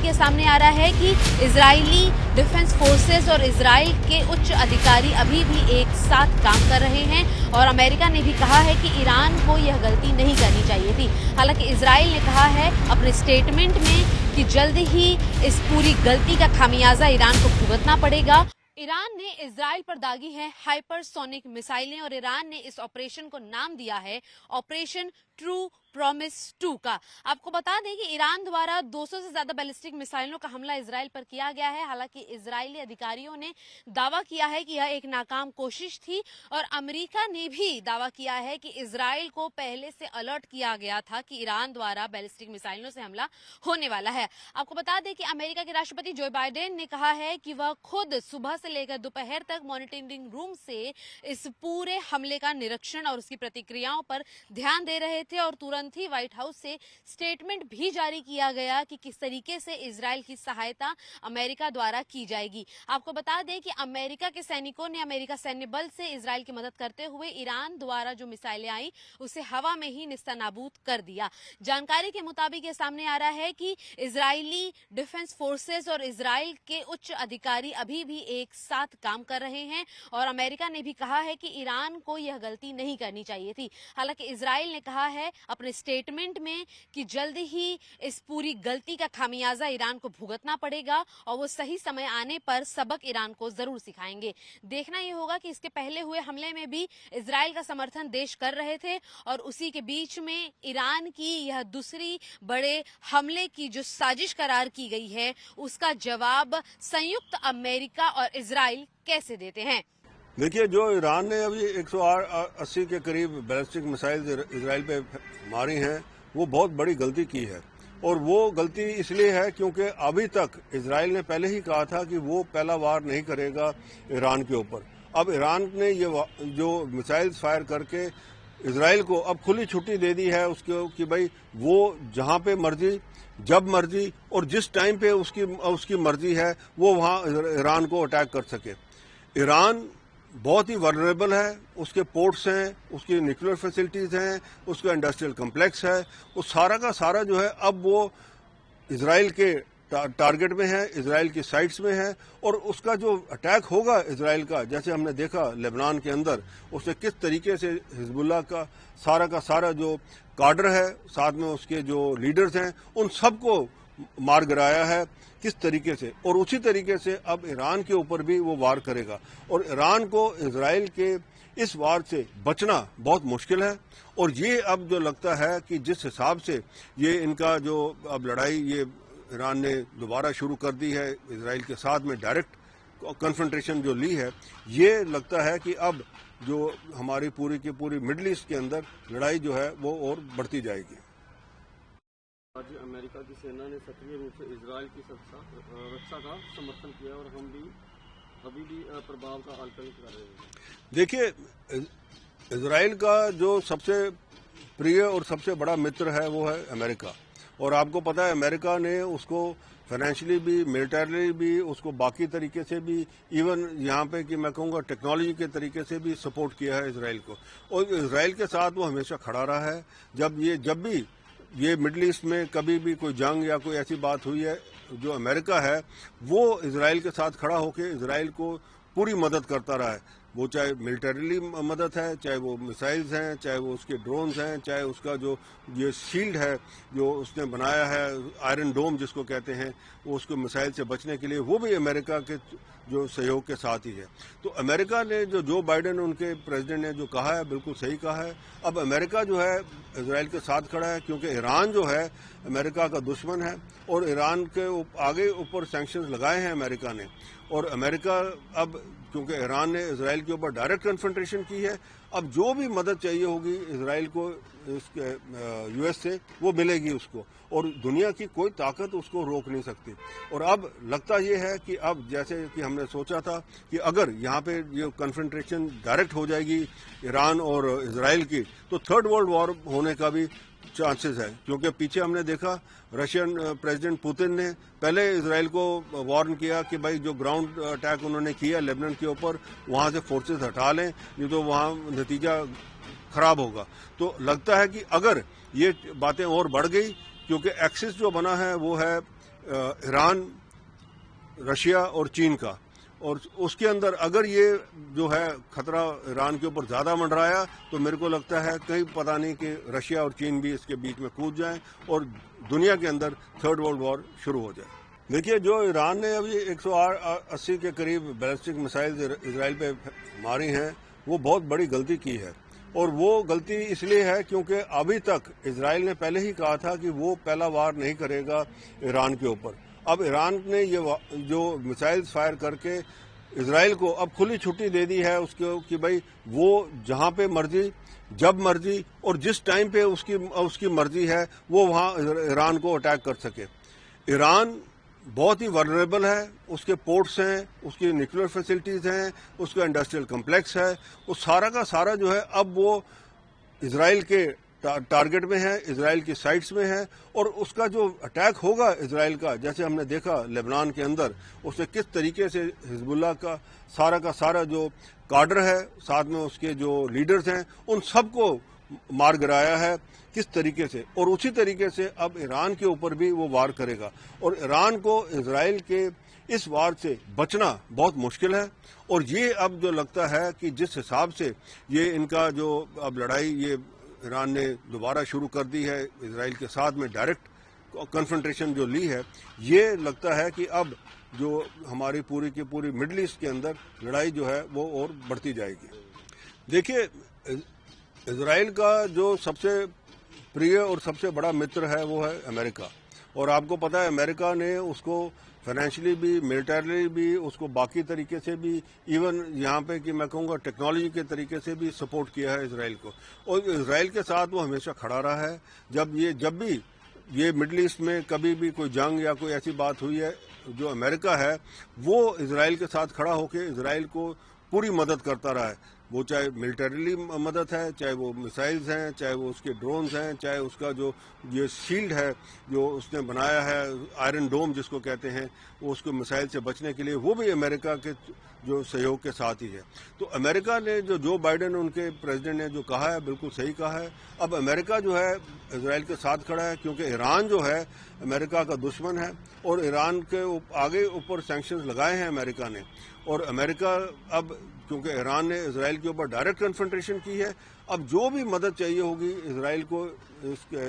के सामने आ रहा है कि इजरायली डिफेंस फोर्सेस और इजराइल के उच्च अधिकारी अभी भी एक साथ काम कर रहे हैं और अमेरिका ने भी कहा है कि ईरान को यह गलती नहीं करनी चाहिए थी। हालांकि इजराइल ने कहा है अपने स्टेटमेंट में कि जल्द ही इस पूरी गलती का खामियाजा ईरान को भुगतना पड़ेगा। ईरान ने इजराइल पर दागी है हाइपरसोनिक मिसाइलें और ईरान ने इस ऑपरेशन को नाम दिया है ऑपरेशन ट्रू प्रॉमिस 2 का। आपको बता दें कि ईरान द्वारा 200 से ज्यादा बैलिस्टिक मिसाइलों का हमला इजराइल पर किया गया है। हालांकि इजरायली अधिकारियों ने दावा किया है कि यह एक नाकाम कोशिश थी और अमेरिका ने भी दावा किया है कि इजराइल को पहले से अलर्ट किया गया था कि ईरान द्वारा बैलिस्टिक मिसाइलों से हमला होने वाला है। आपको बता दें कि अमेरिका के राष्ट्रपति जो बाइडेन ने कहा है कि वह खुद सुबह से लेकर दोपहर तक मॉनिटरिंग रूम से इस पूरे हमले का निरीक्षण और उसकी प्रतिक्रियाओं पर ध्यान दे रहे थे और तुरंत ही व्हाइट हाउस से स्टेटमेंट भी जारी किया गया कि किस तरीके से इजराइल की सहायता अमेरिका द्वारा की जाएगी। आपको बता दें कि अमेरिका के सैनिकों ने अमेरिका सैन्य बल से इजराइल की मदद करते हुए ईरान द्वारा जो मिसाइलें आई उसे हवा में ही निस्तानाबूद कर दिया। जानकारी के मुताबिक ये सामने आ रहा है कि इजरायली डिफेंस फोर्सेस और इजराइल के उच्च अधिकारी अभी भी एक साथ काम कर रहे हैं और अमेरिका ने भी कहा है कि ईरान को यह गलती नहीं करनी चाहिए थी। हालांकि इजराइल ने कहा है अपने स्टेटमेंट में कि जल्द ही इस पूरी गलती का खामियाजा ईरान को भुगतना पड़ेगा और वो सही समय आने पर सबक ईरान को जरूर सिखाएंगे। देखना ये होगा कि इसके पहले हुए हमले में भी इजराइल का समर्थन देश कर रहे थे और उसी के बीच में ईरान की यह दूसरी बड़े हमले की जो साजिश करार की गई है उसका जवाब संयुक्त अमेरिका और इजराइल कैसे देते हैं। देखिए, जो ईरान ने अभी 180 के करीब बैलिस्टिक मिसाइल इजराइल पे मारी हैं वो बहुत बड़ी गलती की है और वो गलती इसलिए है क्योंकि अभी तक इजराइल ने पहले ही कहा था कि वो पहला वार नहीं करेगा ईरान के ऊपर। अब ईरान ने ये जो मिसाइल फायर करके इजराइल को अब खुली छुट्टी दे दी है उसको कि भाई वो जहां पे मर्जी जब मर्जी और जिस टाइम पे उसकी मर्जी है वो वहां ईरान को अटैक कर सके। ईरान बहुत ही वल्नरेबल है, उसके पोर्ट्स हैं, उसकी न्यूक्लियर फैसिलिटीज हैं, उसका इंडस्ट्रियल कॉम्प्लेक्स है, वो सारा का सारा जो है अब वो इजराइल के टारगेट में है, इजराइल की साइट्स में है और उसका जो अटैक होगा इजराइल का, जैसे हमने देखा लेबनान के अंदर उसने किस तरीके से हिजबुल्लाह का सारा जो काडर है साथ में उसके जो लीडर्स हैं उन सबको मार गिराया है किस तरीके से और उसी तरीके से अब ईरान के ऊपर भी वो वार करेगा और ईरान को इजराइल के इस वार से बचना बहुत मुश्किल है। और ये अब जो लगता है कि जिस हिसाब से ये इनका जो अब लड़ाई ये ईरान ने दोबारा शुरू कर दी है इजराइल के साथ में डायरेक्ट कन्फ्रंटेशन जो ली है, ये लगता है कि अब जो हमारी पूरी की पूरी मिडल ईस्ट के अंदर लड़ाई जो है वो और बढ़ती जाएगी। आज अमेरिका की सेना ने सक्रिय रूप से इजराइल की रक्षा का समर्थन किया और हम भी अभी भी प्रभाव का आकलन कर रहे हैं। देखिए, इजराइल का जो सबसे प्रिय और सबसे बड़ा मित्र है वो है अमेरिका और आपको पता है अमेरिका ने उसको फाइनेंशियली भी मिलिटरली भी उसको बाकी तरीके से भी इवन यहाँ पे कि मैं कहूँगा टेक्नोलॉजी के तरीके से भी सपोर्ट किया है इजराइल को और इजराइल के साथ वो हमेशा खड़ा रहा है। जब भी ये मिडल ईस्ट में कभी भी कोई जंग या कोई ऐसी बात हुई है जो अमेरिका है वो इजराइल के साथ खड़ा होकर इजराइल को पूरी मदद करता रहा है। वो चाहे मिलिटरीली मदद है, चाहे वो मिसाइल्स हैं, चाहे वो उसके ड्रोन्स हैं, चाहे उसका जो ये शील्ड है जो उसने बनाया है आयरन डोम जिसको कहते हैं वो उसको मिसाइल से बचने के लिए वो भी अमेरिका के जो सहयोग के साथ ही है। तो अमेरिका ने जो बाइडेन उनके प्रेसिडेंट ने जो कहा है बिल्कुल सही कहा है। अब अमेरिका जो है इजराइल के साथ खड़ा है क्योंकि ईरान जो है अमेरिका का दुश्मन है और ईरान के आगे ऊपर सैंक्शंस लगाए हैं अमेरिका ने और अमेरिका अब क्योंकि ईरान ने इजराइल के ऊपर डायरेक्ट कन्फ्रंटेशन की है, अब जो भी मदद चाहिए होगी इजराइल को इसके यूएस से वो मिलेगी उसको और दुनिया की कोई ताकत उसको रोक नहीं सकती। और अब लगता ये है कि अब जैसे कि हमने सोचा था कि अगर यहाँ पे ये कन्फ्रंटेशन डायरेक्ट हो जाएगी ईरान और इजराइल की तो थर्ड वर्ल्ड वॉर होने का भी चांसेस है क्योंकि पीछे हमने देखा रशियन प्रेसिडेंट पुतिन ने पहले इजराइल को वार्न किया कि भाई जो ग्राउंड अटैक उन्होंने किया लेबनान के ऊपर वहां से फोर्सेस हटा लें नहीं तो वहां नतीजा खराब होगा। तो लगता है कि अगर ये बातें और बढ़ गई क्योंकि एक्सिस जो बना है वो है ایران، رشیا اور چین کا، اور اس کے اندر اگر یہ جو ہے خطرہ ایران کے اوپر زیادہ منڈرایا تو میرے کو لگتا ہے کہیں پتہ نہیں کہ رشیا اور چین بھی اس کے بیچ میں کود جائیں اور دنیا کے اندر تھرڈ ورلڈ وار شروع ہو جائے۔ دیکھیے، جو ایران نے ابھی 180 کے قریب بیلسٹک میسائل اسرائیل پہ ماری ہیں، وہ بہت بڑی غلطی کی ہے، اور وہ غلطی اس لیے ہے کیونکہ ابھی تک اسرائیل نے پہلے ہی کہا تھا کہ وہ پہلا وار نہیں کرے گا ایران کے اوپر۔ اب ایران نے یہ جو میسائل فائر کر کے اسرائیل کو اب کھلی چھٹی دے دی ہے اس کو کہ بھائی وہ جہاں پہ مرضی، جب مرضی اور جس ٹائم پہ اس کی مرضی ہے وہ وہاں ایران کو اٹیک کر سکے۔ ایران بہت ہی ورنریبل ہے، اس کے پورٹس ہیں، اس کی نیوکلیر فیسلٹیز ہیں، اس کا انڈسٹریل کمپلیکس ہے، وہ سارا کا سارا جو ہے اب وہ اسرائیل کے ٹارگٹ میں ہے، اسرائیل کی سائٹس میں ہے، اور اس کا جو اٹیک ہوگا اسرائیل کا، جیسے ہم نے دیکھا لبنان کے اندر اس نے کس طریقے سے حزب اللہ کا سارا جو کاڈر ہے، ساتھ میں اس کے جو لیڈرز ہیں، ان سب کو مار گرایا ہے کس طریقے سے، اور اسی طریقے سے اب ایران کے اوپر بھی وہ وار کرے گا، اور ایران کو اسرائیل کے اس وار سے بچنا بہت مشکل ہے۔ اور یہ اب جو لگتا ہے کہ جس حساب سے یہ ان کا جو اب لڑائی یہ ایران نے دوبارہ شروع کر دی ہے اسرائیل کے ساتھ میں ڈائریکٹ کنفرنٹریشن جو لی ہے، یہ لگتا ہے کہ اب جو ہماری پوری کی پوری مڈل ایسٹ کے اندر لڑائی جو ہے وہ اور بڑھتی جائے گی۔ دیکھیے، اسرائیل کا جو سب سے پریہ اور سب سے بڑا متر ہے وہ ہے امریکہ، اور آپ کو پتا ہے امریکہ نے اس کو فائنینشلی بھی، ملٹریلی بھی، اس کو باقی طریقے سے بھی، ایون یہاں پہ کہ میں کہوں گا ٹیکنالوجی کے طریقے سے بھی سپورٹ کیا ہے اسرائیل کو، اور اسرائیل کے ساتھ وہ ہمیشہ کھڑا رہا ہے۔ جب بھی یہ مڈل ایسٹ میں کبھی بھی کوئی جنگ یا کوئی ایسی بات ہوئی ہے، جو امریکہ ہے وہ اسرائیل کے ساتھ کھڑا ہو کے اسرائیل کو پوری مدد کرتا رہا ہے، وہ چاہے ملٹریلی مدد ہے، چاہے وہ میسائلز ہیں، چاہے وہ اس کے ڈرونز ہیں، چاہے اس کا جو یہ شیلڈ ہے جو اس نے بنایا ہے، آئرن ڈوم جس کو کہتے ہیں، وہ اس کو میسائل سے بچنے کے لیے، وہ بھی امریکہ کے جو سہیوگ کے ساتھ ہی ہے۔ تو امریکہ نے جو بائیڈن ان کے پریزیڈنٹ نے جو کہا ہے بالکل صحیح کہا ہے۔ اب امریکہ جو ہے اسرائیل کے ساتھ کھڑا ہے، کیونکہ ایران جو ہے امریکہ کا دشمن ہے، اور ایران کے آگے اوپر سینکشنز لگائے ہیں امریکہ نے، اور امریکہ اب کیونکہ ایران نے اسرائیل کے اوپر ڈائریکٹ کنفرنٹریشن کی ہے، اب جو بھی مدد چاہیے ہوگی اسرائیل کو اس کے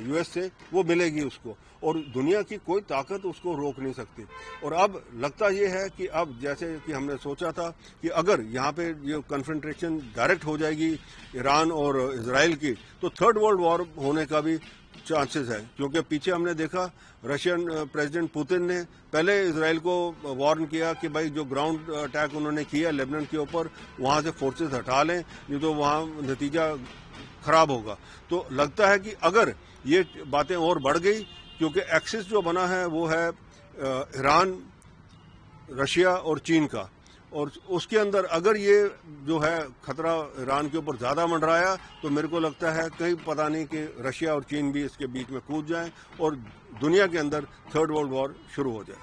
یو ایس سے وہ ملے گی اس کو، اور دنیا کی کوئی طاقت اس کو روک نہیں سکتی۔ اور اب لگتا یہ ہے کہ اب جیسے کہ ہم نے سوچا تھا کہ اگر یہاں پہ یہ کنفرنٹریشن ڈائریکٹ ہو جائے گی ایران اور اسرائیل کی، تو تھرڈ ورلڈ وار ہونے کا بھی چانسز ہے، کیونکہ پیچھے ہم نے دیکھا رشین پریزیڈنٹ پوتن نے پہلے اسرائیل کو وارن کیا کہ بھائی جو گراؤنڈ اٹیک انہوں نے کیا لیبنان کے اوپر، وہاں سے فورسز ہٹا لیں، نہیں تو وہاں نتیجہ خراب ہوگا۔ تو لگتا ہے کہ اگر یہ باتیں اور بڑھ گئی، کیونکہ ایکسس جو بنا ہے وہ ہے ایران، رشیا اور چین کا، اور اس کے اندر اگر یہ جو ہے خطرہ ایران کے اوپر زیادہ منڈرایا تو میرے کو لگتا ہے کہیں پتہ نہیں کہ رشیا اور چین بھی اس کے بیچ میں کود جائیں اور دنیا کے اندر تھرڈ ورلڈ وار شروع ہو جائے۔